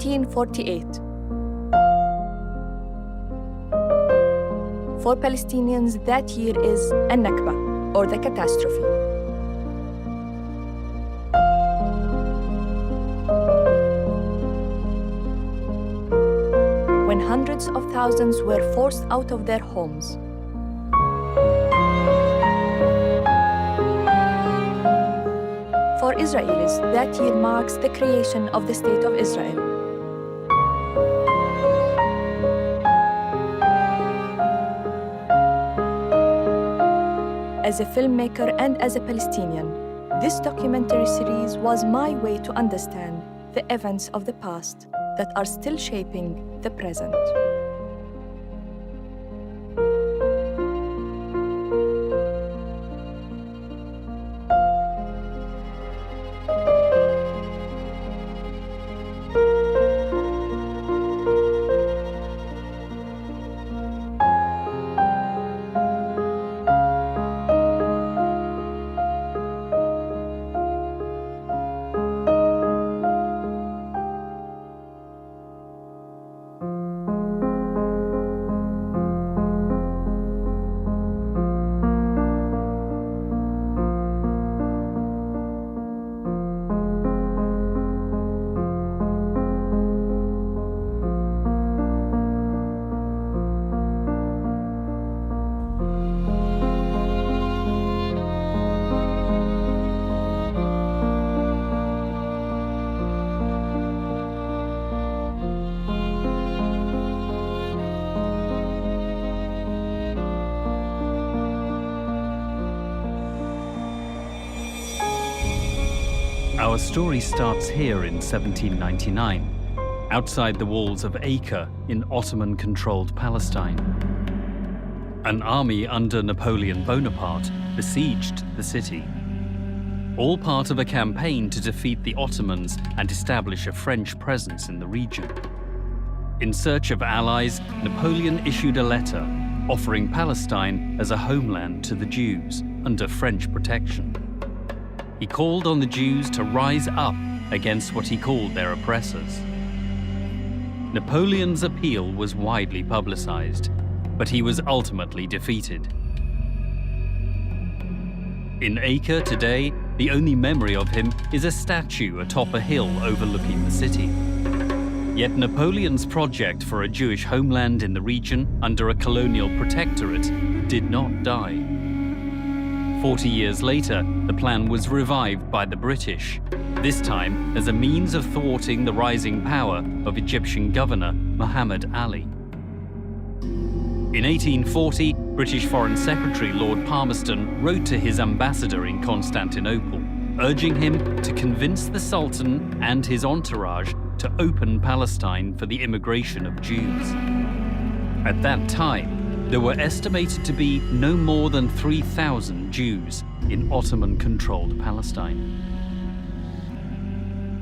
1948. For Palestinians, that year is Al-Nakba, or the catastrophe. When hundreds of thousands were forced out of their homes. For Israelis, that year marks the creation of the State of Israel. As a filmmaker and as a Palestinian, this documentary series was my way to understand the events of the past that are still shaping the present. Our story starts here in 1799, outside the walls of Acre in Ottoman-controlled Palestine. An army under Napoleon Bonaparte besieged the city, all part of a campaign to defeat the Ottomans and establish a French presence in the region. In search of allies, Napoleon issued a letter offering Palestine as a homeland to the Jews under French protection. He called on the Jews to rise up against what he called their oppressors. Napoleon's appeal was widely publicized, but he was ultimately defeated. In Acre today, the only memory of him is a statue atop a hill overlooking the city. Yet Napoleon's project for a Jewish homeland in the region under a colonial protectorate did not die. 40 years later, the plan was revived by the British, this time as a means of thwarting the rising power of Egyptian governor Muhammad Ali. In 1840, British Foreign Secretary Lord Palmerston wrote to his ambassador in Constantinople, urging him to convince the Sultan and his entourage to open Palestine for the immigration of Jews. At that time, there were estimated to be no more than 3,000 Jews in Ottoman-controlled Palestine.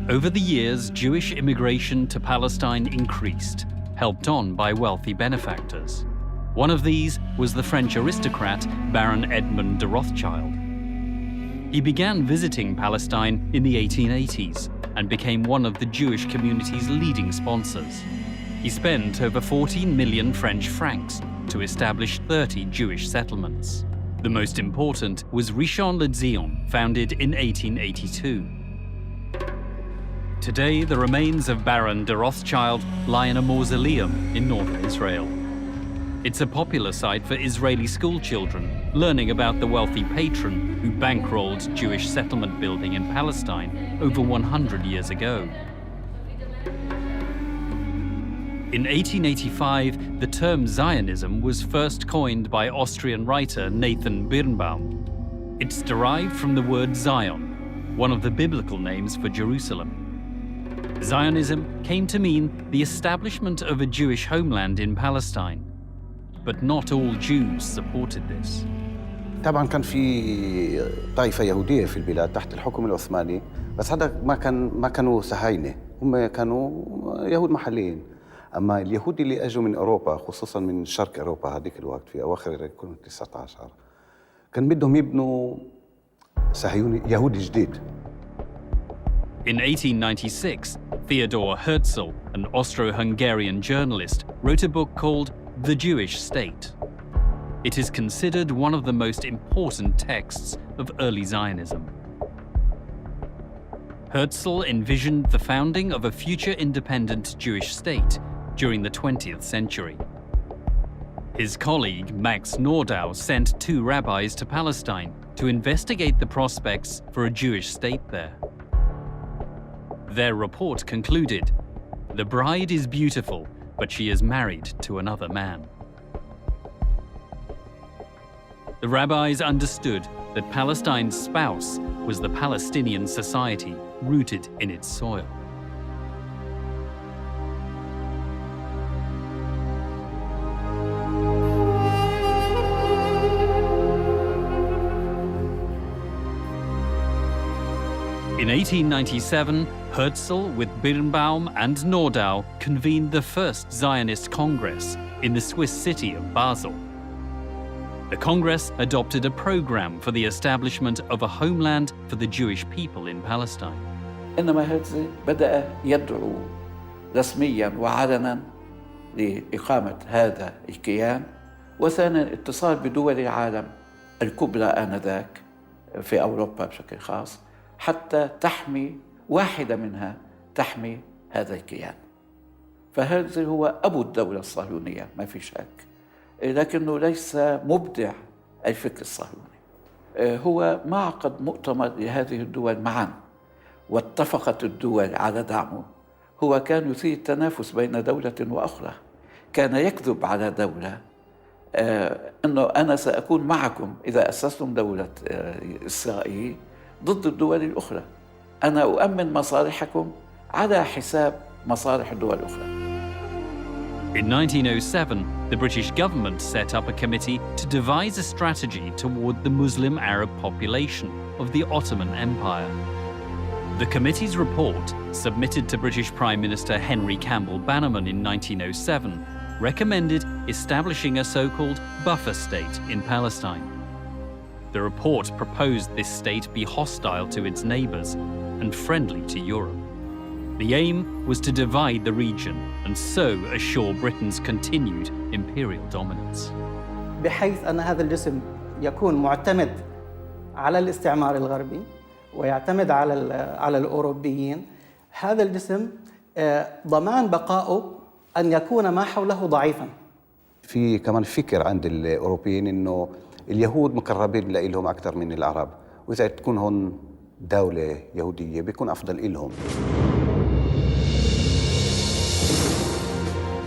Over the years, Jewish immigration to Palestine increased, helped on by wealthy benefactors. One of these was the French aristocrat Baron Edmond de Rothschild. He began visiting Palestine in the 1880s and became one of the Jewish community's leading sponsors. He spent over 14 million French francs to establish 30 Jewish settlements. The most important was Rishon LeZion, founded in 1882. Today, the remains of Baron de Rothschild lie in a mausoleum in northern Israel. It's a popular site for Israeli schoolchildren learning about the wealthy patron who bankrolled Jewish settlement building in Palestine over 100 years ago. In 1885, the term Zionism was first coined by Austrian writer Nathan Birnbaum. It's derived from the word Zion, one of the biblical names for Jerusalem. Zionism came to mean the establishment of a Jewish homeland in Palestine, but not all Jews supported this. طبعا كان في طائفة يهودية في البلاد تحت الحكم العثماني، بس هذا ما كانوا صهاينة، هم كانوا يهود محليين. أما اليهود اللي أجوا من أوروبا، خصوصاً من شرق أوروبا هذيك الوقت في أواخر القرن ال19، كان بدهم يبنوا صهيوني يهودي جديد. In 1896, Theodor Herzl, an Austro-Hungarian journalist, wrote a book called The Jewish State. It is considered one of the most important texts of early Zionism. Herzl envisioned the founding of a future independent Jewish state during the 20th century. His colleague Max Nordau sent 2 rabbis to Palestine to investigate the prospects for a Jewish state there. Their report concluded, "The bride is beautiful, but she is married to another man." The rabbis understood that Palestine's spouse was the Palestinian society rooted in its soil. In 1897, Herzl, with Birnbaum and Nordau, convened the first Zionist Congress in the Swiss city of Basel. The Congress adopted a program for the establishment of a homeland for the Jewish people in Palestine. إنما هرتزل بدأ يدعو رسمياً وعلناً لإقامة هذا الكيان، وثانياً اتصال بدول العالم الكبرى آنذاك في أوروبا بشكل خاص حتى تحمي واحدة منها تحمي هذا الكيان. فهرتزل هو أبو الدولة الصهيونية ما في شك، لكنه ليس مبدع الفكر الصهيوني. هو ما عقد مؤتمر لهذه الدول معاً واتفقت الدول على دعمه. هو كان يثير التنافس بين دولة وأخرى، كان يكذب على دولة أنه أنا سأكون معكم إذا أسستم دولة إسرائيل ضد الدول الأخرى، أنا أؤمن مصالحكم على حساب مصالح الدول الأخرى. In 1907, the British government set up a committee to devise a strategy toward the Muslim Arab population of the Ottoman Empire. The committee's report, submitted to British Prime Minister Henry Campbell Bannerman in 1907, recommended establishing a so-called buffer state in Palestine. The report proposed this state be hostile to its neighbours and friendly to Europe. The aim was to divide the region and so assure Britain's continued imperial dominance. بحيث أن هذا الجسم يكون معتمد على الاستعمار الغربي ويعتمد على الأوروبيين. هذا الجسم ضمان بقائه أن يكون ما حوله ضعيفاً. في كمان فكر عند الأوروبيين إنه اليهود مقربين لهم أكثر من العرب، وإذا تكون هون دولة يهودية بيكون أفضل إلهم.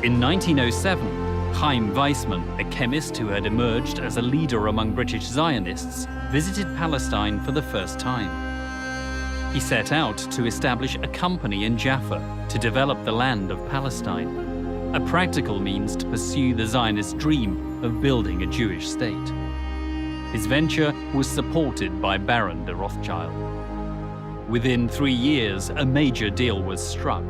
In 1907, Chaim Weizmann, a chemist who had emerged as a leader among British Zionists, visited Palestine for the first time. He set out to establish a company in Jaffa to develop the land of Palestine, a practical means to pursue the Zionist dream of building a Jewish state. His venture was supported by Baron de Rothschild. Within 3 years, a major deal was struck.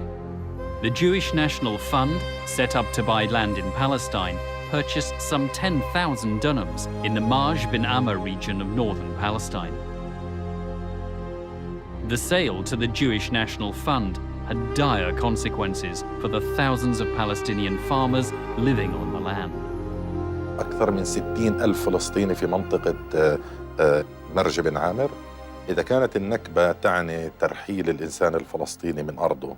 The Jewish National Fund, set up to buy land in Palestine, purchased some 10,000 dunams in the Maj bin Amma region of northern Palestine. The sale to the Jewish National Fund had dire consequences for the thousands of Palestinian farmers living on the land. أكثر من 60,000 فلسطيني في منطقة مرج بن عامر. إذا كانت النكبة تعني ترحيل الإنسان الفلسطيني من أرضه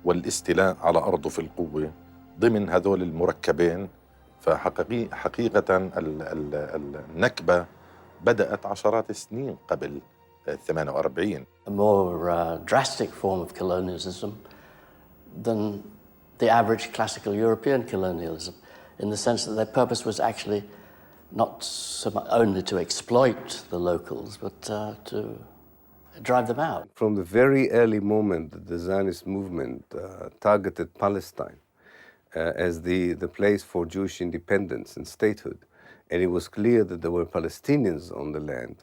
والاستيلاء على أرضه في القوة ضمن هذول المركبين، فحقيقة النكبة بدأت عشرات السنين قبل 48. A more drastic form of colonialism than the average classical European colonialism, in the sense that their purpose was actually not so much only to exploit the locals, but to drive them out. From the very early moment that the Zionist movement targeted Palestine as the place for Jewish independence and statehood, and it was clear that there were Palestinians on the land,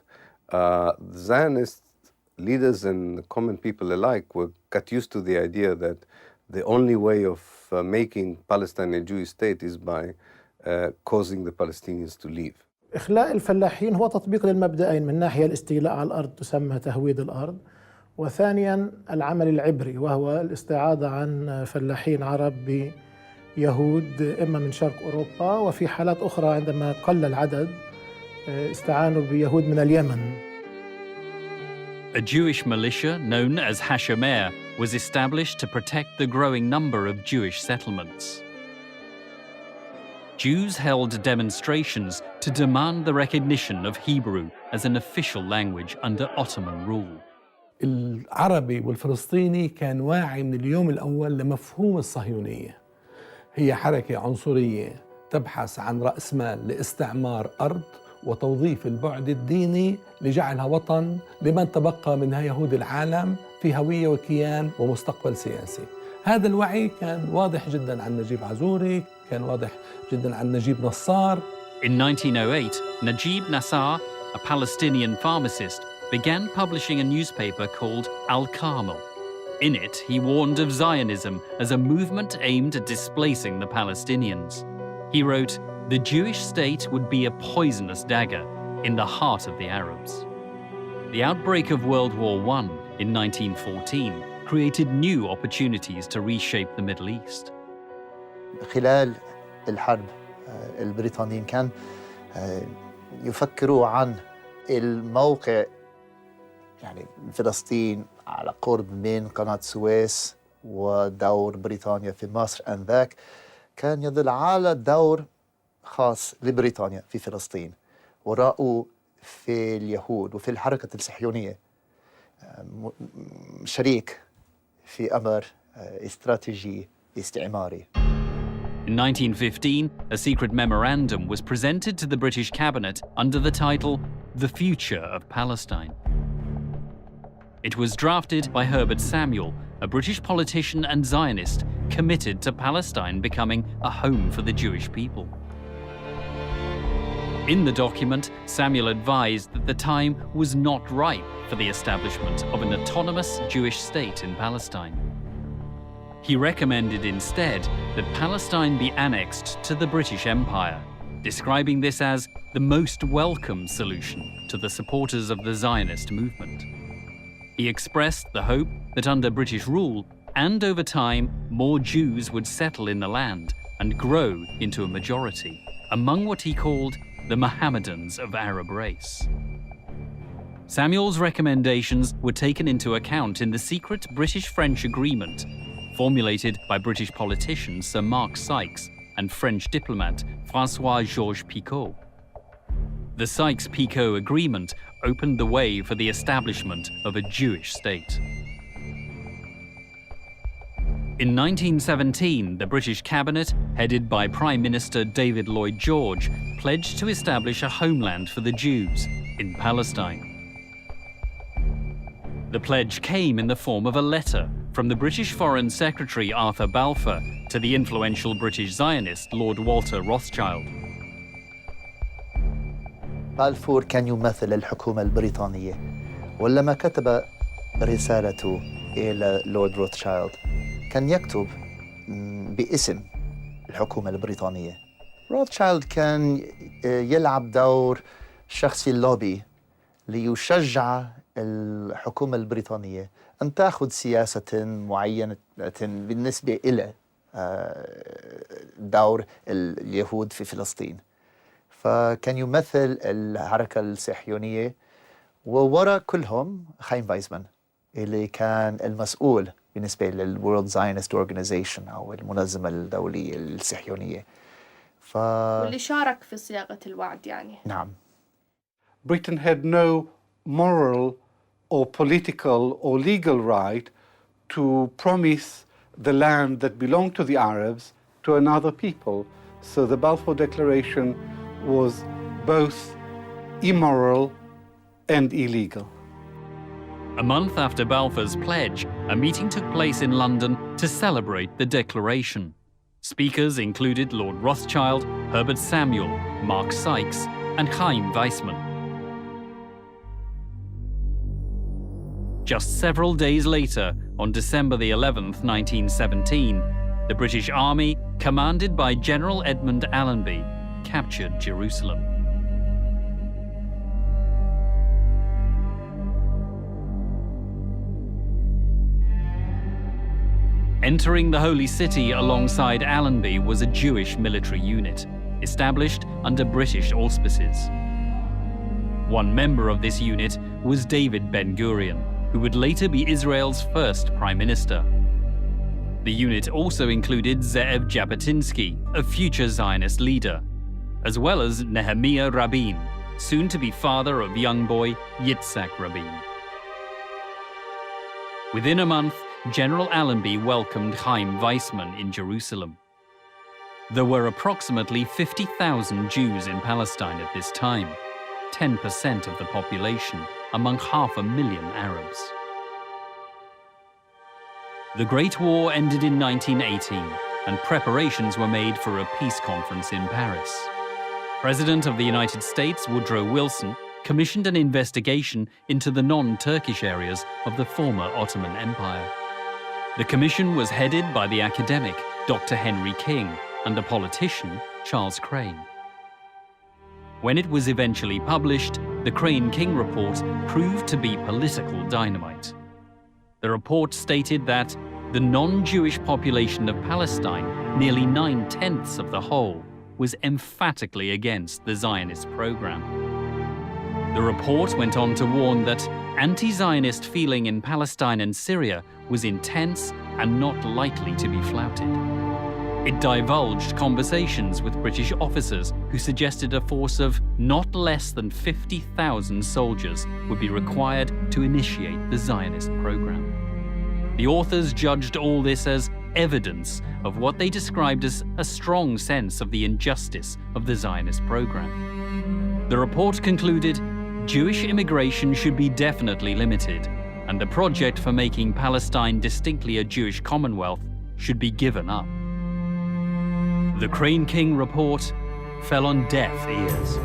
the Zionist leaders and common people alike got used to the idea that the only way of making Palestine a Jewish state is by causing the Palestinians to leave. إخلاء الفلاحين هو تطبيق للمبدأين، من ناحية الاستيلاء على الأرض تسمى تهويد الأرض، وثانيا العمل العبري، وهو الاستعاضة عن فلاحين عرب بيهود إما من شرق أوروبا، وفي حالات أخرى عندما قل العدد استعانوا بيهود من اليمن. A Jewish militia known as Hashomer was established to protect the growing number of Jewish settlements. Jews held demonstrations to demand the recognition of Hebrew as an official language under Ottoman rule. العربي والفلسطيني كان واعي من اليوم الأول لمفهوم الصهيونية. هي حركة عنصرية تبحث عن رأس مال لاستعمار أرض وتوظيف البعد الديني لجعلها وطن لمن تبقى منها يهود العالم في هوية وكيان ومستقبل سياسي. هذا الوعي كان واضح جدا عن نجيب عزوري، كان واضح جدا عن نجيب نصار. In 1908, Najib Nassar, a Palestinian pharmacist, began publishing a newspaper called Al-Carmel. In it, he warned of Zionism as a movement aimed at displacing the Palestinians. He wrote, "The Jewish state would be a poisonous dagger in the heart of the Arabs." The outbreak of World War I in 1914 created new opportunities to reshape the Middle East. خلال الحرب البريطانيين كان يفكروا عن الموقع، يعني فلسطين على قرب من قناة السويس ودور بريطانيا في مصر آنذاك كان يدل على دور خاص لبريطانيا في فلسطين، ورأوا في اليهود وفي الحركة الصهيونية شريك في أمر استراتيجي استعماري. In 1915, a secret memorandum was presented to the British cabinet under the title The Future of Palestine. It was drafted by Herbert Samuel, a British politician and Zionist committed to Palestine becoming a home for the Jewish people. In the document, Samuel advised that the time was not ripe for the establishment of an autonomous Jewish state in Palestine. He recommended instead that Palestine be annexed to the British Empire, describing this as the most welcome solution to the supporters of the Zionist movement. He expressed the hope that under British rule and over time, more Jews would settle in the land and grow into a majority among what he called the Mohammedans of Arab race. Samuel's recommendations were taken into account in the secret British-French agreement formulated by British politician Sir Mark Sykes and French diplomat François-Georges Picot. The Sykes-Picot Agreement opened the way for the establishment of a Jewish state. In 1917, the British cabinet, headed by Prime Minister David Lloyd George, pledged to establish a homeland for the Jews in Palestine. The pledge came in the form of a letter from the British Foreign Secretary Arthur Balfour to the influential British Zionist Lord Walter Rothschild. بالفور كان يمثل الحكومة البريطانية، ولما كتب رسالته إلى لورد روثشايلد كان يكتب باسم الحكومة البريطانية. روثشايلد كان يلعب دور شخصي اللوبي ليشجع الحكومة البريطانية أن تأخذ سياسة معينة بالنسبة إلى دور اليهود في فلسطين. فكان يمثل الحركة الصهيونية، ووراء كلهم خايم فايزمان اللي كان المسؤول بالنسبة للورلد زاينست أورجانيزيشن أو المنظمة الدولية الصهيونية. واللي شارك في صياغة الوعد يعني. نعم. Britain had no moral or political or legal right to promise the land that belonged to the Arabs to another people. So the Balfour Declaration was both immoral and illegal. A month after Balfour's pledge, a meeting took place in London to celebrate the declaration. Speakers included Lord Rothschild, Herbert Samuel, Mark Sykes, and Chaim Weizmann. Just several days later, on December the 11th, 1917, the British Army, commanded by General Edmund Allenby, captured Jerusalem. Entering the Holy City alongside Allenby was a Jewish military unit, established under British auspices. One member of this unit was David Ben-Gurion, who would later be Israel's first prime minister. The unit also included Ze'ev Jabotinsky, a future Zionist leader, as well as Nehemiah Rabin, soon to be father of young boy Yitzhak Rabin. Within a month, General Allenby welcomed Chaim Weizmann in Jerusalem. There were approximately 50,000 Jews in Palestine at this time, 10% of the population, among 500,000 Arabs. The Great War ended in 1918, and preparations were made for a peace conference in Paris. President of the United States, Woodrow Wilson, commissioned an investigation into the non-Turkish areas of the former Ottoman Empire. The commission was headed by the academic Dr. Henry King and a politician, Charles Crane. When it was eventually published, the Crane-King report proved to be political dynamite. The report stated that the non-Jewish population of Palestine, nearly 9/10 of the whole, was emphatically against the Zionist program. The report went on to warn that anti-Zionist feeling in Palestine and Syria was intense and not likely to be flouted. It divulged conversations with British officers who suggested a force of not less than 50,000 soldiers would be required to initiate the Zionist program. The authors judged all this as evidence of what they described as a strong sense of the injustice of the Zionist program. The report concluded Jewish immigration should be definitely limited, and the project for making Palestine distinctly a Jewish commonwealth should be given up. The Crane-King report fell on deaf ears.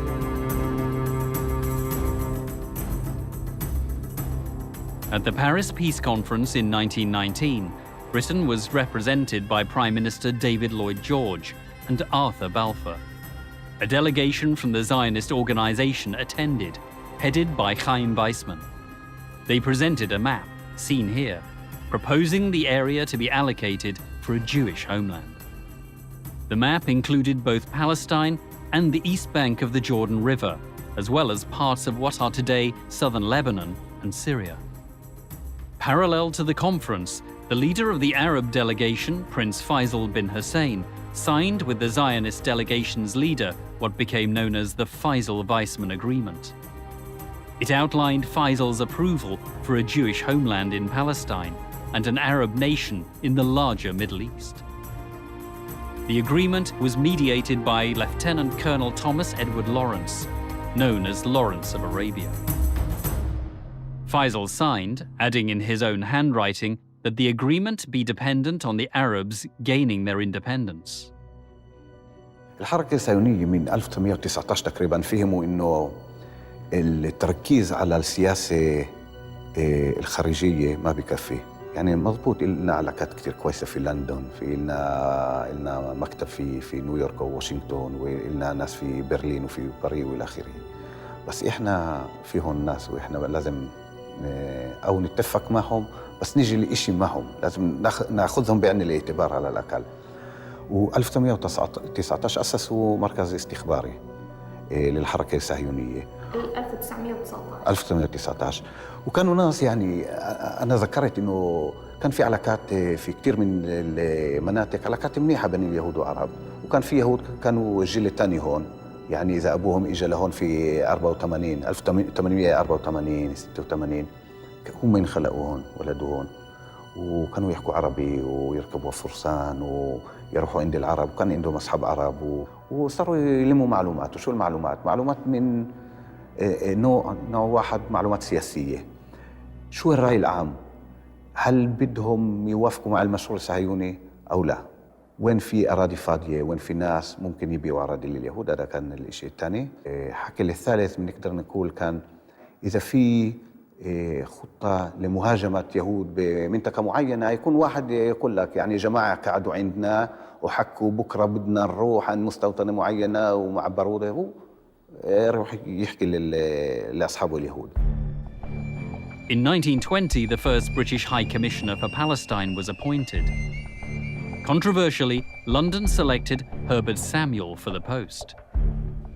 At the Paris Peace Conference in 1919, Britain was represented by Prime Minister David Lloyd George and Arthur Balfour. A delegation from the Zionist organization attended, headed by Chaim Weizmann. They presented a map, seen here, proposing the area to be allocated for a Jewish homeland. The map included both Palestine and the east bank of the Jordan River, as well as parts of what are today southern Lebanon and Syria. Parallel to the conference, the leader of the Arab delegation, Prince Faisal bin Hussein, signed with the Zionist delegation's leader what became known as the Faisal-Weizmann Agreement. It outlined Faisal's approval for a Jewish homeland in Palestine and an Arab nation in the larger Middle East. The agreement was mediated by Lieutenant Colonel Thomas Edward Lawrence, known as Lawrence of Arabia. Faisal signed, adding in his own handwriting that the agreement be dependent on the Arabs gaining their independence. الحركة الصهيونية من 1919 تقريبا فهموا إنه التركيز على السياسة الخارجية ما بكفي. يعني مضبوط لنا علاقات كتير كويسة في لندن، في لنا مكتب في نيويورك وواشنطن، ولنا ناس في برلين وفي باريس والى اخره. بس احنا فيهم ناس واحنا لازم او نتفق معهم، بس نيجي لإشي معهم لازم ناخذهم بعين الاعتبار على الاقل. و1919 اسسوا مركز استخباري للحركة الصهيونية 1919 وكانوا ناس يعني أنا ذكرت إنه كان في علاقات في كتير من المناطق علاقات منيحة بين اليهود والعرب، وكان في يهود كانوا الجيل الثاني هون، يعني إذا أبوهم إجا لهون في 84 1884 86 هم انخلقوا هون ولدوا هون، وكانوا يحكوا عربي ويركبوا فرسان ويروحوا عند العرب، وكان عندهم أصحاب عرب وصاروا يلموا معلومات. وشو المعلومات؟ معلومات من نوع واحد، معلومات سياسية. شو الرأي العام؟ هل بدهم يوافقوا مع المشروع الصهيوني أو لا؟ وين في أراضي فاضية؟ وين في ناس ممكن يبيعوا أراضي لليهود؟ هذا كان الشيء الثاني. حكي الثالث بنقدر نقول كان إذا في خطة لمهاجمة يهود بمنطقة معينة، يكون واحد يقول لك يعني جماعة قعدوا عندنا وحكوا بكرة بدنا نروح عن مستوطنة معينة ومعبروا له، يروح يحكي لأصحابه اليهود. In 1920, the first British High Commissioner for Palestine was appointed. Controversially, London selected Herbert Samuel for the post.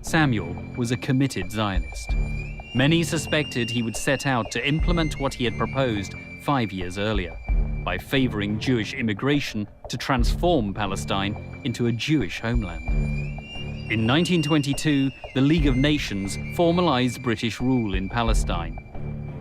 Samuel was a committed Zionist. Many suspected he would set out to implement what he had proposed 5 years earlier, by favoring Jewish immigration to transform Palestine into a Jewish homeland. In 1922, the League of Nations formalized British rule in Palestine.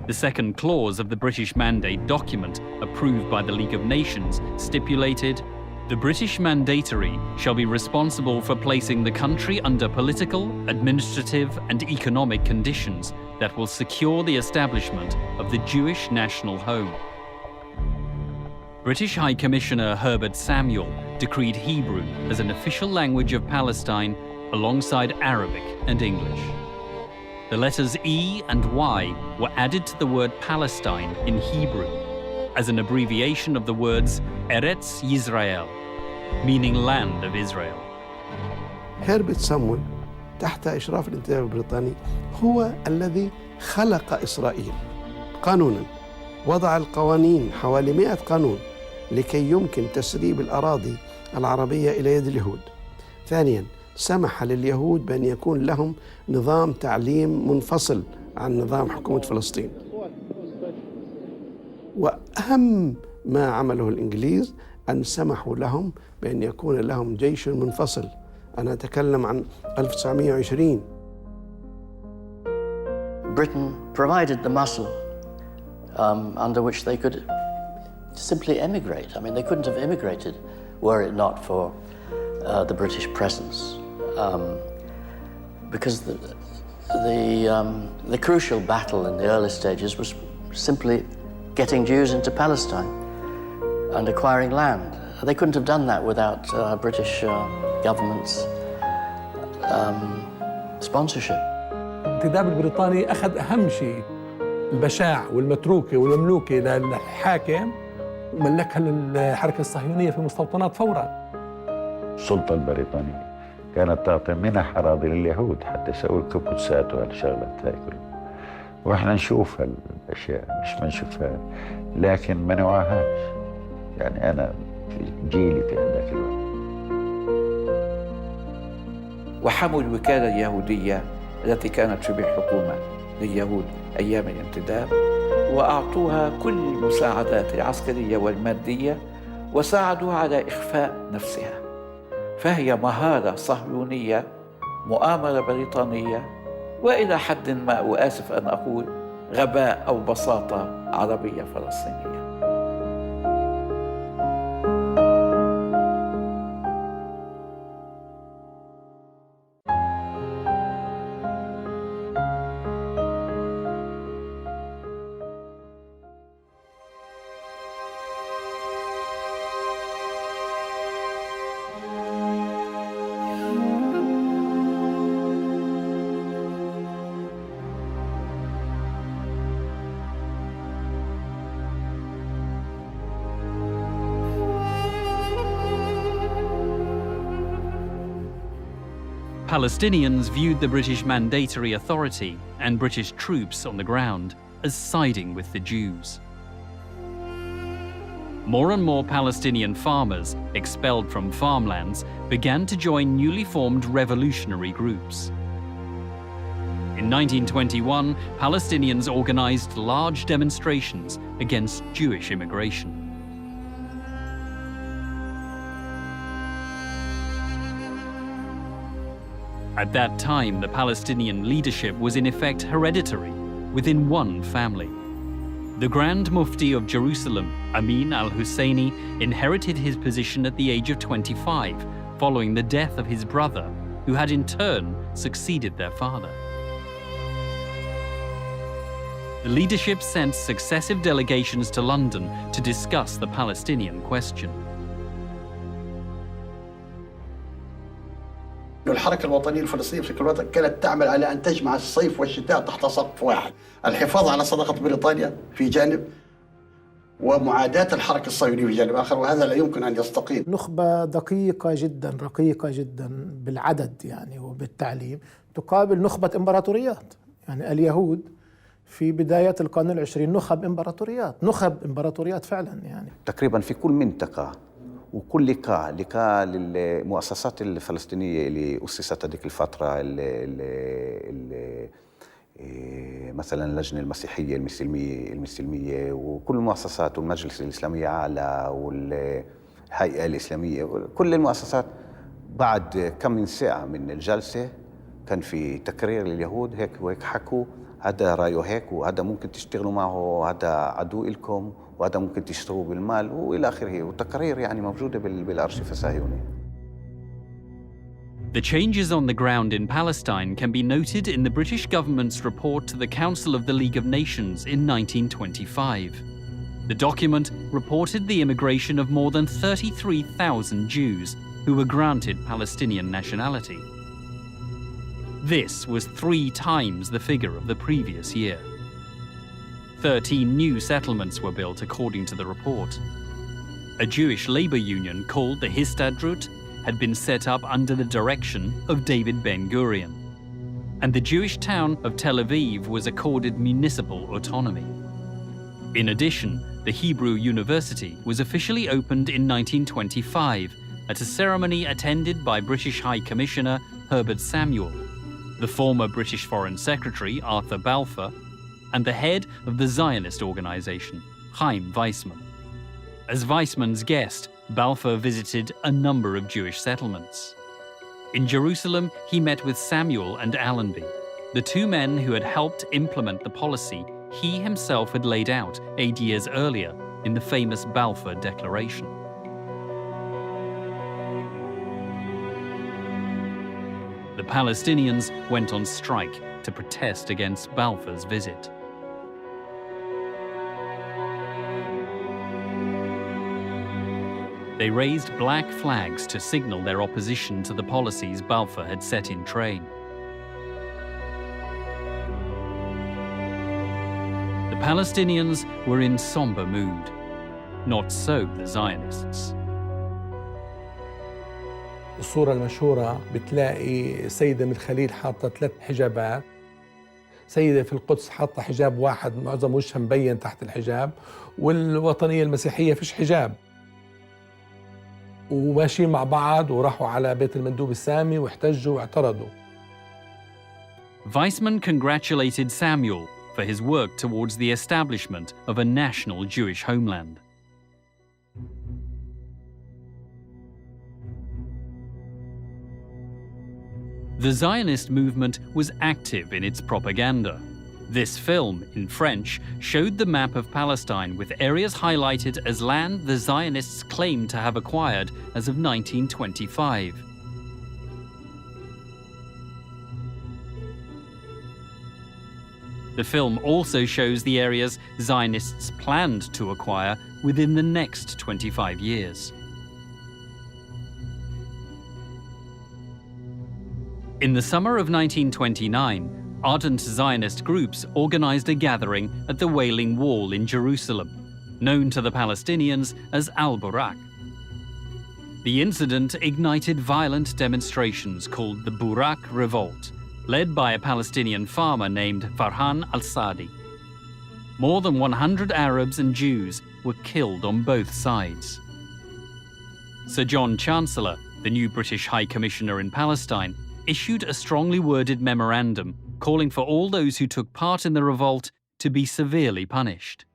The second clause of the British Mandate document, approved by the League of Nations, stipulated, "The British Mandatory shall be responsible for placing the country under political, administrative, and economic conditions that will secure the establishment of the Jewish national home." British High Commissioner Herbert Samuel decreed Hebrew as an official language of Palestine alongside Arabic and English. The letters E and Y were added to the word Palestine in Hebrew as an abbreviation of the words Eretz Yisrael, meaning land of Israel. هربرت سامويل تحت إشراف الانتداب البريطاني هو الذي خلق إسرائيل قانونا، وضع القوانين حوالي 100 قانون لكي يمكن تسريب الأراضي العربية إلى يد اليهود. ثانياً، سمح لليهود بأن يكون لهم نظام تعليم منفصل عن نظام حكومة فلسطين. وأهم ما عمله الإنجليز أن سمحوا لهم بأن يكون لهم جيش منفصل. أنا أتكلم عن 1920. Britain provided the muscle under which they could simply emigrate. I mean, they couldn't have immigrated were it not for the British presence. Because the crucial battle in the early stages was simply getting Jews into Palestine and acquiring land. They couldn't have done that without British government's sponsorship. الانتداب البريطاني أخذ أهم شيء، البشاع والمتروكة والمملوكة للحاكم، وملكها للحركة الصهيونية في المستوطنات فوراً. السلطة البريطانية كانت تعطي منح أراضي لليهود حتى يسوي الكبوتسات وهالشغلات هاي كلها، وإحنا نشوف هالأشياء، مش ما نشوفها لكن ما نوعاهاش. يعني أنا في جيلي في هذاك الوقت. وحموا الوكالة اليهودية التي كانت شبه حكومة لليهود أيام الانتداب، وأعطوها كل المساعدات العسكرية والمادية، وساعدوها على إخفاء نفسها. فهي مهارة صهيونية، مؤامرة بريطانية، وإلى حد ما وآسف أن أقول غباء أو بساطة عربية فلسطينية. Palestinians viewed the British Mandatory Authority and British troops on the ground as siding with the Jews. More and more Palestinian farmers, expelled from farmlands, began to join newly formed revolutionary groups. In 1921, Palestinians organized large demonstrations against Jewish immigration. At that time, the Palestinian leadership was in effect hereditary, within one family. The Grand Mufti of Jerusalem, Amin al-Husseini, inherited his position at the age of 25, following the death of his brother, who had in turn succeeded their father. The leadership sent successive delegations to London to discuss the Palestinian question. الحركة الوطنية الفلسطينية في كل وقت كانت تعمل على أن تجمع الصيف والشتاء تحت سقف واحد، الحفاظ على صداقة بريطانيا في جانب ومعاداة الحركة الصهيونية في جانب آخر، وهذا لا يمكن أن يستقيم. نخبة دقيقة جدا، رقيقة جدا بالعدد يعني وبالتعليم، تقابل نخبة إمبراطوريات. يعني اليهود في بداية القرن العشرين نخب إمبراطوريات فعلا. يعني تقريبا في كل منطقة وكل لقاء للمؤسسات الفلسطينية اللي أسست هذيك الفترة مثلا اللجنة المسيحية المسلمية وكل المؤسسات والمجلس الإسلامي أعلى والهيئة الإسلامية، كل المؤسسات بعد كم من ساعة من الجلسة كان في تقرير لليهود هيك وهيك حكوا هذا رأيه هيك وهذا ممكن تشتغلوا معه، هذا عدو إلكم وهذا ممكن تشتروه بالمال وإلى آخره، والتقارير يعني موجودة بالأرشيف الصهيوني. The changes on the ground in Palestine can be noted in the British government's report to the Council of the League of Nations in 1925. The document reported the immigration of more than 33,000 Jews who were granted Palestinian nationality. This was 3 times the figure of the previous year. 13 new settlements were built according to the report. A Jewish labor union called the Histadrut had been set up under the direction of David Ben-Gurion, and the Jewish town of Tel Aviv was accorded municipal autonomy. In addition, the Hebrew University was officially opened in 1925 at a ceremony attended by British High Commissioner Herbert Samuel, the former British Foreign Secretary Arthur Balfour, and the head of the Zionist organization, Chaim Weizmann. As Weizmann's guest, Balfour visited a number of Jewish settlements. In Jerusalem, he met with Samuel and Allenby, the 2 men who had helped implement the policy he himself had laid out 8 years earlier in the famous Balfour Declaration. The Palestinians went on strike to protest against Balfour's visit. They raised black flags to signal their opposition to the policies Balfour had set in train. The Palestinians were in somber mood. Not so the Zionists. الصورة المشهورة بتلاقي سيدة من الخليل حاطة 3 حجابات، سيدة في القدس حاطة حجاب واحد معظم وجهها مبين تحت الحجاب، والوطنية المسيحية فيش حجاب، وماشيين مع بعض وراحوا على بيت المندوب السامي واحتجوا واعترضوا. Weizmann congratulated Samuel for his work towards the establishment of a national Jewish homeland. The Zionist movement was active in its propaganda. This film, in French, showed the map of Palestine with areas highlighted as land the Zionists claimed to have acquired as of 1925. The film also shows the areas Zionists planned to acquire within the next 25 years. In the summer of 1929, ardent Zionist groups organized a gathering at the Wailing Wall in Jerusalem, known to the Palestinians as Al-Burak. The incident ignited violent demonstrations called the Burak Revolt, led by a Palestinian farmer named Farhan al-Sadi. More than 100 Arabs and Jews were killed on both sides. Sir John Chancellor, the new British High Commissioner in Palestine, issued a strongly worded memorandum calling for all those who took part in the revolt to be severely punished.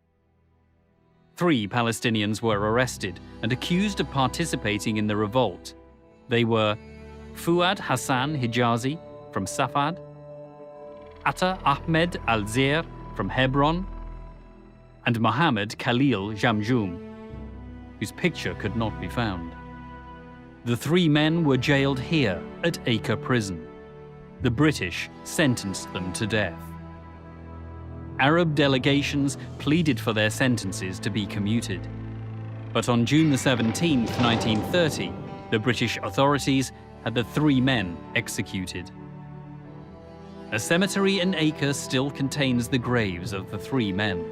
3 Palestinians were arrested and accused of participating in the revolt. They were Fuad Hassan Hijazi from Safad, Atta Ahmed Al-Zir from Hebron, and Mohammed Khalil Jamjoum, whose picture could not be found. The 3 men were jailed here at Acre Prison. The British sentenced them to death. Arab delegations pleaded for their sentences to be commuted. But on June 17, 1930, the British authorities had the 3 men executed. A cemetery in Acre still contains the graves of the 3 men.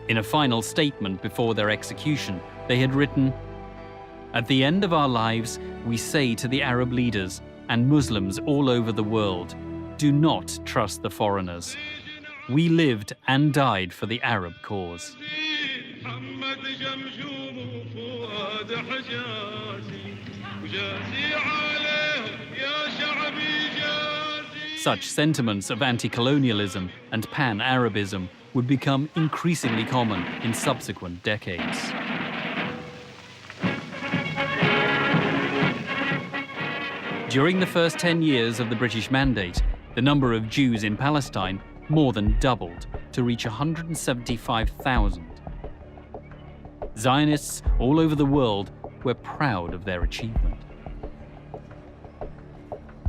In a final statement before their execution, they had written, "At the end of our lives, we say to the Arab leaders and Muslims all over the world, do not trust the foreigners. We lived and died for the Arab cause." Such sentiments of anti-colonialism and pan-Arabism would become increasingly common in subsequent decades. During the first 10 years of the British Mandate, the number of Jews in Palestine more than doubled to reach 175,000. Zionists all over the world were proud of their achievement.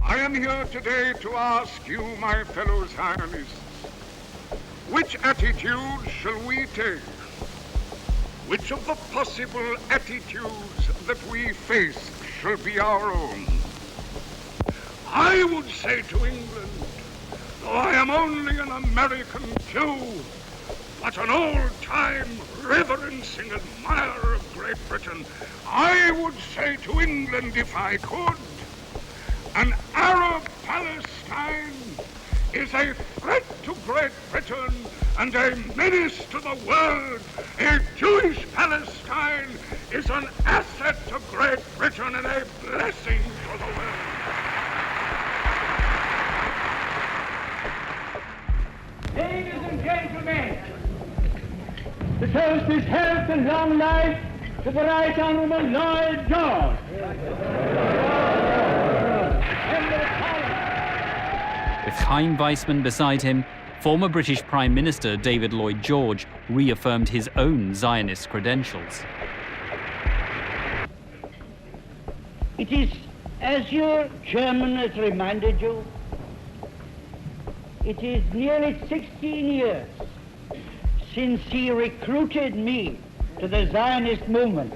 I am here today to ask you, my fellow Zionists, which attitude shall we take? Which of the possible attitudes that we face shall be our own? I would say to England, though I am only an American Jew, but an old-time reverencing admirer of Great Britain, I would say to England, if I could, an Arab Palestine is a threat to Great Britain and a menace to the world. A Jewish Palestine is an asset to Great Britain and a blessing to the world. Ladies and gentlemen, the toast is health and long life to the Right Honourable Lloyd George. With Chaim Weizmann beside him, former British Prime Minister David Lloyd George reaffirmed his own Zionist credentials. It is, as your chairman has reminded you, it is nearly 16 years since he recruited me to the Zionist movement.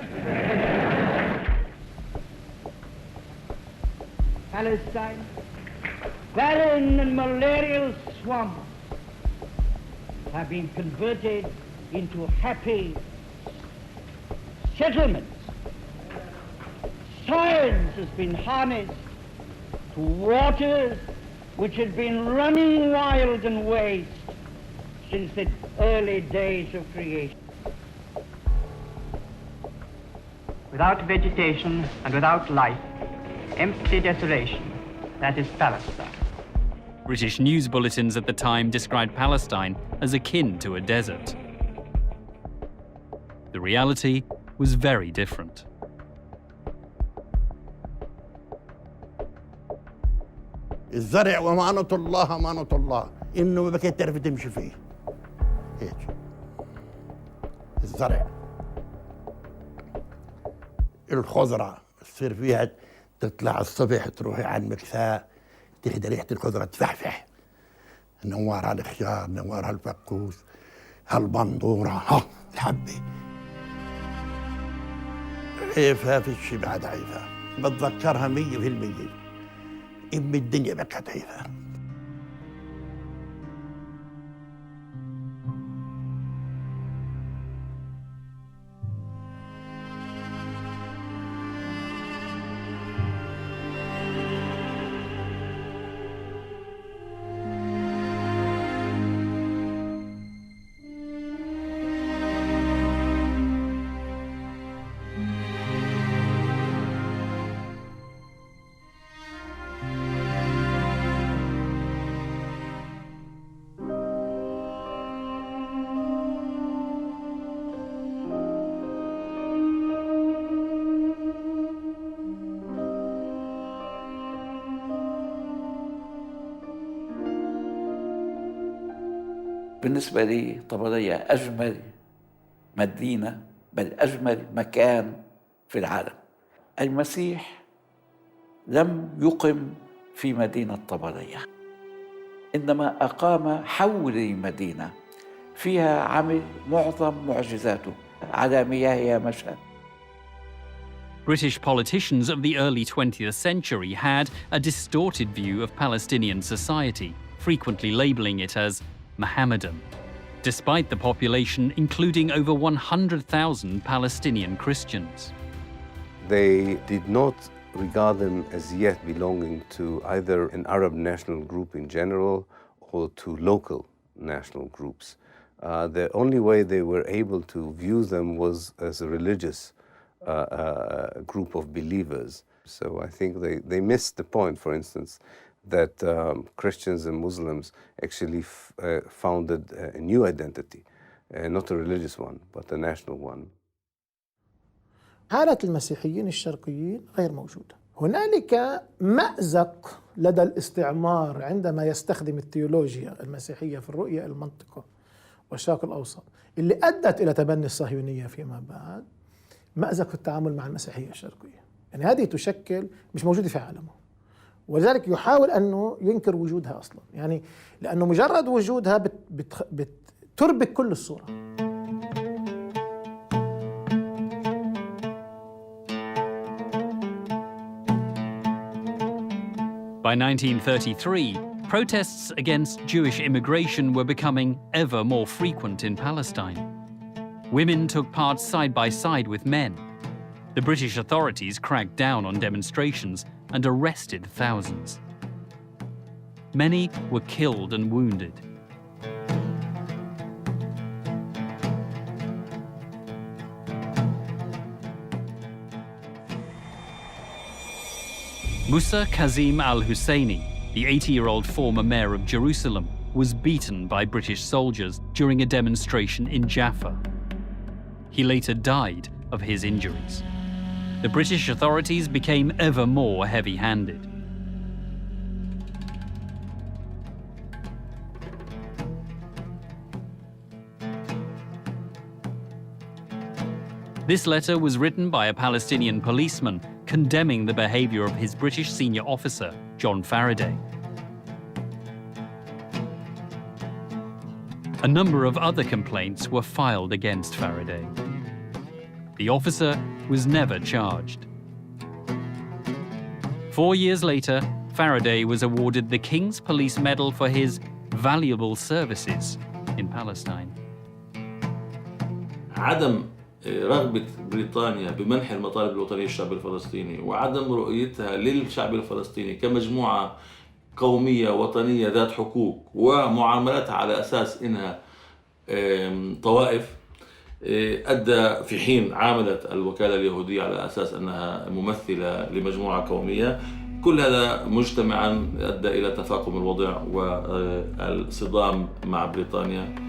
Palestine, barren and malarial swamps, have been converted into happy settlements. Science has been harnessed to waters which had been running wild and waste since the early days of creation. Without vegetation and without life, empty desolation, that is Palestine. British news bulletins at the time described Palestine as akin to a desert. The reality was very different. الزرع ومانة الله أمانة الله إنه ما بكيت تعرف تمشي فيه هيك الزرع الخضرة تصير فيها تطلع الصبح تروحي على المكساء تهدى ريحة الخضرة تفحفح نوار هالخيار نوار هالفقوس هالبندورة ها الحبة عيفها في الشي بعد عيفها بتذكرها 100%. إم الدنيا بكت عيفها. بالنسبة لي طبرية أجمل مدينة بل أجمل مكان في العالم. المسيح لم يقم في مدينة طبرية، إنما أقام حول المدينة فيها عمل معظم معجزاته على مياهها مشى. British politicians of the early 20th century had a distorted view of Palestinian society, frequently labeling it as Mohammedan, despite the population including over 100,000 Palestinian Christians. They did not regard them as yet belonging to either an Arab national group in general or to local national groups. The only way they were able to view them was as a religious group of believers. So I think they missed the point, for instance, that Christians and Muslims actually founded a new identity, not a religious one, but a national one. حالة المسيحيين الشرقيين غير موجودة. هنالك مأزق لدى الاستعمار عندما يستخدم التيولوجيا المسيحية في الرؤية المنطقة والشرق الأوسط اللي أدت إلى تبني الصهيونية فيما بعد، مأزق في التعامل مع المسيحية الشرقية. يعني هذه تشكل مش موجودة في عالمه، ولذلك يحاول أنه ينكر وجودها أصلا، يعني لأنه مجرد وجودها بتربك كل الصورة. By 1933, protests against Jewish immigration were becoming ever more frequent in Palestine. Women took part side by side with men. The British authorities cracked down on demonstrations and arrested thousands. Many were killed and wounded. Musa Kazim al-Husseini, the 80-year-old former mayor of Jerusalem, was beaten by British soldiers during a demonstration in Jaffa. He later died of his injuries. The British authorities became ever more heavy-handed. This letter was written by a Palestinian policeman condemning the behavior of his British senior officer, John Faraday. A number of other complaints were filed against Faraday. The officer was never charged. 4 years later, Faraday was awarded the King's Police Medal for his valuable services in Palestine. عدم رغبة بريطانيا بمنح المطالب الوطنية للشعب الفلسطيني وعدم رؤيتها للشعب الفلسطيني كمجموعة قومية وطنية ذات حقوق ومعاملتها على أساس إنها طوائف أدى في حين عاملت الوكالة اليهودية على أساس أنها ممثلة لمجموعة قومية. كل هذا مجتمعا أدى إلى تفاقم الوضع والصدام مع بريطانيا.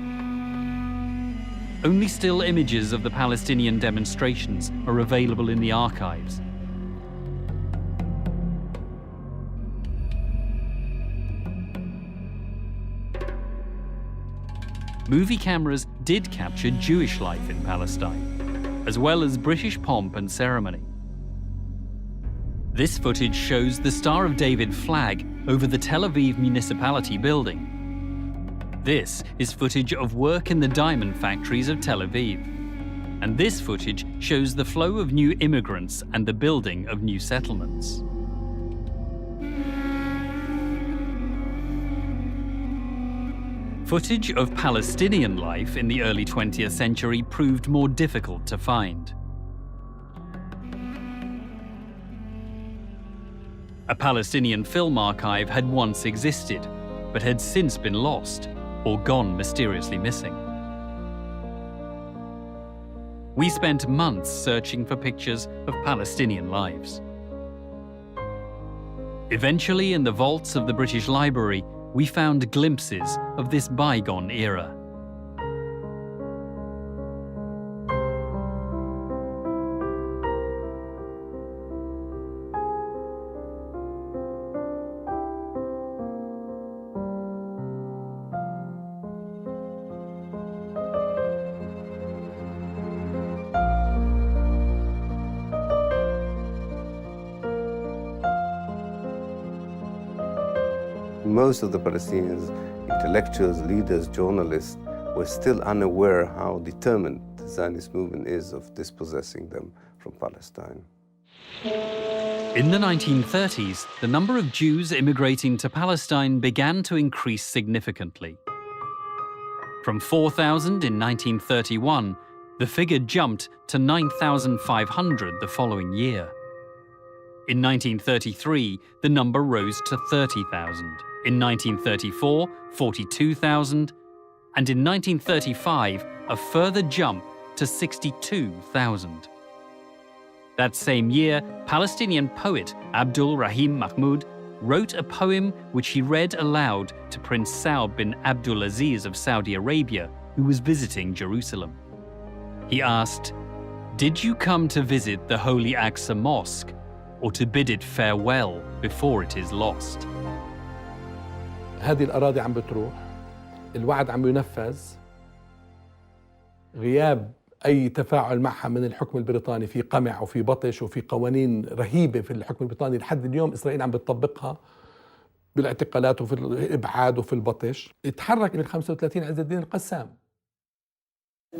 Only still images of the Palestinian demonstrations are available in the archives. Movie cameras did capture Jewish life in Palestine, as well as British pomp and ceremony. This footage shows the Star of David flag over the Tel Aviv municipality building. This is footage of work in the diamond factories of Tel Aviv. And this footage shows the flow of new immigrants and the building of new settlements. Footage of Palestinian life in the early 20th century proved more difficult to find. A Palestinian film archive had once existed, but had since been lost or gone mysteriously missing. We spent months searching for pictures of Palestinian lives. Eventually, in the vaults of the British Library, we found glimpses of this bygone era. Most of the Palestinians, intellectuals, leaders, journalists, were still unaware how determined the Zionist movement is of dispossessing them from Palestine. In the 1930s, the number of Jews immigrating to Palestine began to increase significantly. From 4,000 in 1931, the figure jumped to 9,500 the following year. In 1933, the number rose to 30,000. In 1934, 42,000. And in 1935, a further jump to 62,000. That same year, Palestinian poet Abdul Rahim Mahmoud wrote a poem which he read aloud to Prince Saud bin Abdulaziz of Saudi Arabia, who was visiting Jerusalem. He asked, "Did you come to visit the Holy Aqsa Mosque, or to bid it farewell before it is lost?" هذه الأراضي عم بتروح، الوعد عم ينفذ، غياب أي تفاعل معها من الحكم البريطاني في قمع وفي بطش وفي قوانين رهيبة في الحكم البريطاني لحد اليوم إسرائيل عم بتطبقها بالاعتقالات وفي الإبعاد وفي البطش. اتحرك من 35 عز الدين القسام.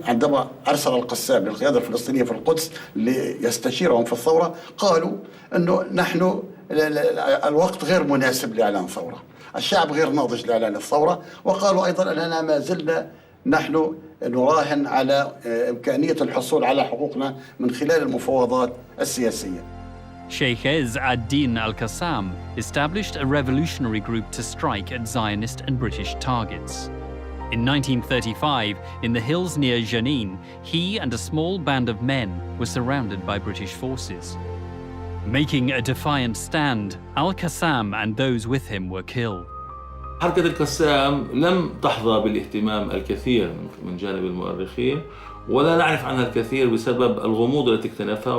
عندما أرسل القسام للقيادة الفلسطينية في القدس ليستشيرهم في الثورة، قالوا أنه نحن الوقت غير مناسب لإعلان ثورة، الشعب غير ناضج لإعلان الثورة، وقالوا أيضا أننا ما زلنا نحن نراهن على إمكانية الحصول على حقوقنا من خلال المفاوضات السياسية. Sheikh Ez ad-Din al-Qassam established a revolutionary group to strike at Zionist and British targets. In 1935, in the hills near Jenin, he and a small band of men were surrounded by British forces. Making a defiant stand, al-Qassam and those with him were killed. حركة القسام لم تحظى بالاهتمام الكثير من جانب المؤرخين، ولا نعرف عنها الكثير بسبب الغموض التي اكتنفها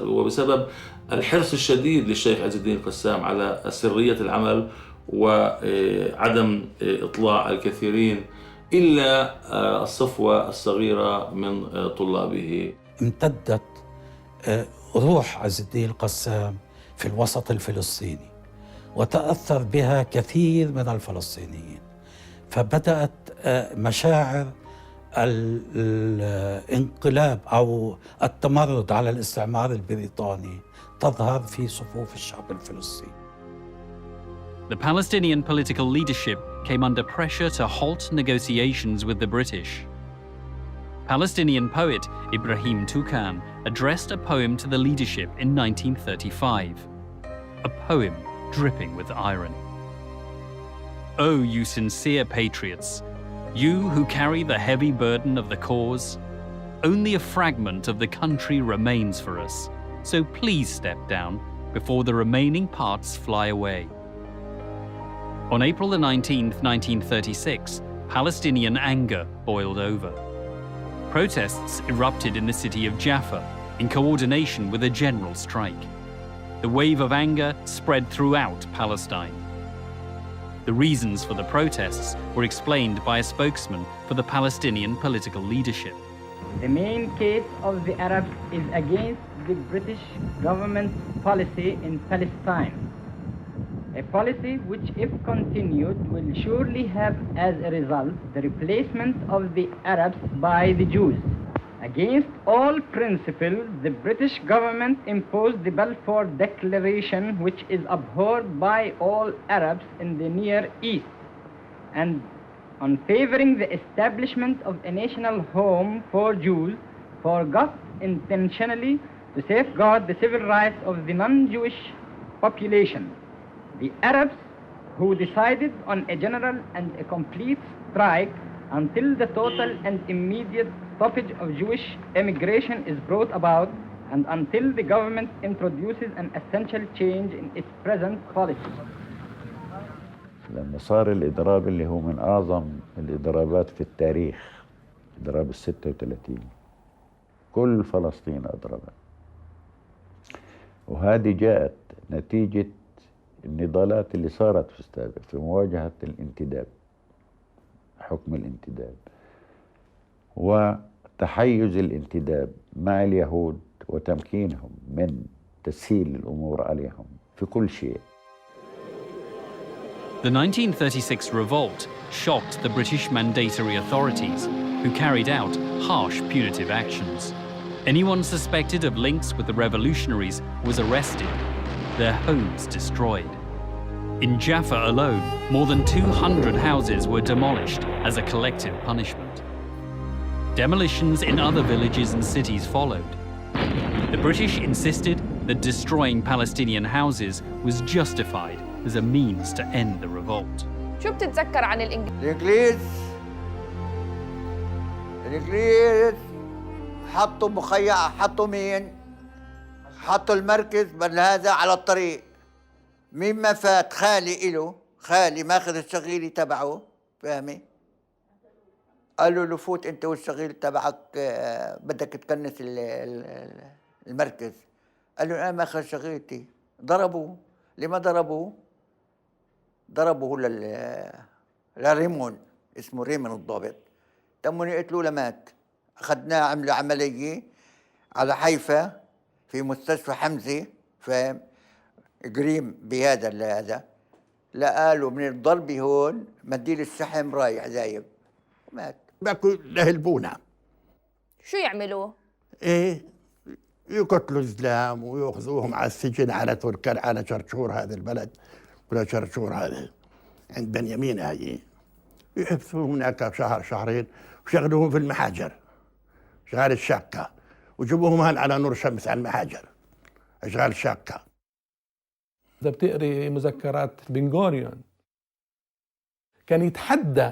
وبسبب الحرص الشديد للشيخ عز الدين القسام على سرية العمل وعدم إطلاع الكثيرين إلا الصفوة الصغيرة من طلابه. امتدت روح عز الدين القسام في الوسط الفلسطيني، وتأثر بها كثير من الفلسطينيين، فبدأت مشاعر الانقلاب أو التمرد على الاستعمار البريطاني تظهر في صفوف الشعب الفلسطيني. The Palestinian political leadership came under pressure to halt negotiations with the British. Palestinian poet Ibrahim Toukan addressed a poem to the leadership in 1935, a poem dripping with irony. "Oh, you sincere patriots, you who carry the heavy burden of the cause, only a fragment of the country remains for us, so please step down before the remaining parts fly away." On April the 19th, 1936, Palestinian anger boiled over. Protests erupted in the city of Jaffa in coordination with a general strike. The wave of anger spread throughout Palestine. The reasons for the protests were explained by a spokesman for the Palestinian political leadership. The main case of the Arabs is against the British government's policy in Palestine. A policy which, if continued, will surely have as a result the replacement of the Arabs by the Jews. Against all principle, the British government imposed the Balfour Declaration, which is abhorred by all Arabs in the Near East, and on favoring the establishment of a national home for Jews, forgot intentionally to safeguard the civil rights of the non-Jewish population. The Arabs, who decided on a general and a complete strike until the total and immediate stoppage of Jewish immigration is brought about, and until the government introduces an essential change in its present policy. لما صار الإضراب اللي هو من أعظم الإضرابات في التاريخ، إضراب 36، كل فلسطين أضربت، وهذه جاءت نتيجة النضالات اللي صارت في السابق في مواجهة الانتداب، حكم الانتداب وتحيز الانتداب مع اليهود وتمكينهم من تسهيل الأمور عليهم في كل شيء. The 1936 revolt shocked the British mandatory authorities, who carried out harsh punitive actions. Anyone suspected of links with the revolutionaries was arrested, their homes destroyed. In Jaffa alone, more than 200 houses were demolished as a collective punishment. Demolitions in other villages and cities followed. The British insisted that destroying Palestinian houses was justified as a means to end the revolt. شو بتتذكر عن الإنجليز حطوا مخيم، حطوا مين؟ حطوا المركز بل هذا على الطريق. مما فات خالي إله، خالي ماخذ الشغيلي تبعه، فاهمي؟ قالوا له فوت انت والشغيل تبعك بدك تكنس المركز. قال له انا ماخذ شغيلتي. ضربوه. لما ضربوه؟ ضربوه لريمون، اسمه ريمون الضابط. تموا يقتلوه لمات. اخذناه عملوا عمليه على حيفا في مستشفى حمزه، فاهم؟ قريم بهذا لا قالوا من الضرب هون منديل الشحم رايح زايب مات. بقوا يهلبونا. شو يعملوا؟ ايه يقتلوا الزلام ويأخذوهم على السجن على تركان، على شرشور هذا البلد ولا شرشور هذا عند بنيامين هاي، يحبسوهم هناك شهر شهرين وشغلوهم في المحاجر شغال الشاقة، وجيبوهم هان على نور شمس على المحاجر اشغال شاقة. إذا بتقري مذكرات بن غوريون كان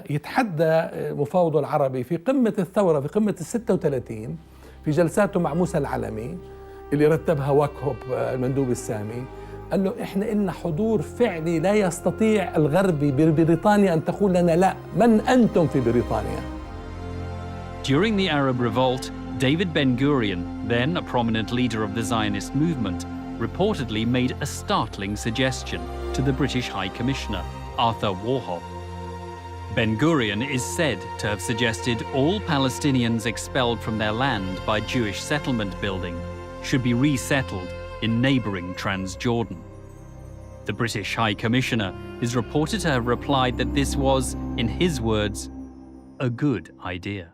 يتحدى مفاوضه العربي في قمة الثورة، في قمة ال36 في جلساته مع موسى العلمي اللي رتبها واكهوب المندوب السامي. قال له احنا إلنا حضور فعلي، لا يستطيع الغربي ببريطانيا أن تقول لنا لا، من أنتم في بريطانيا. During the Arab Revolt, David Ben-Gurion, then a prominent leader of the Zionist movement, reportedly made a startling suggestion to the British High Commissioner, Arthur Warhope. Ben-Gurion is said to have suggested all Palestinians expelled from their land by Jewish settlement building should be resettled in neighbouring Transjordan. The British High Commissioner is reported to have replied that this was, in his words, a good idea.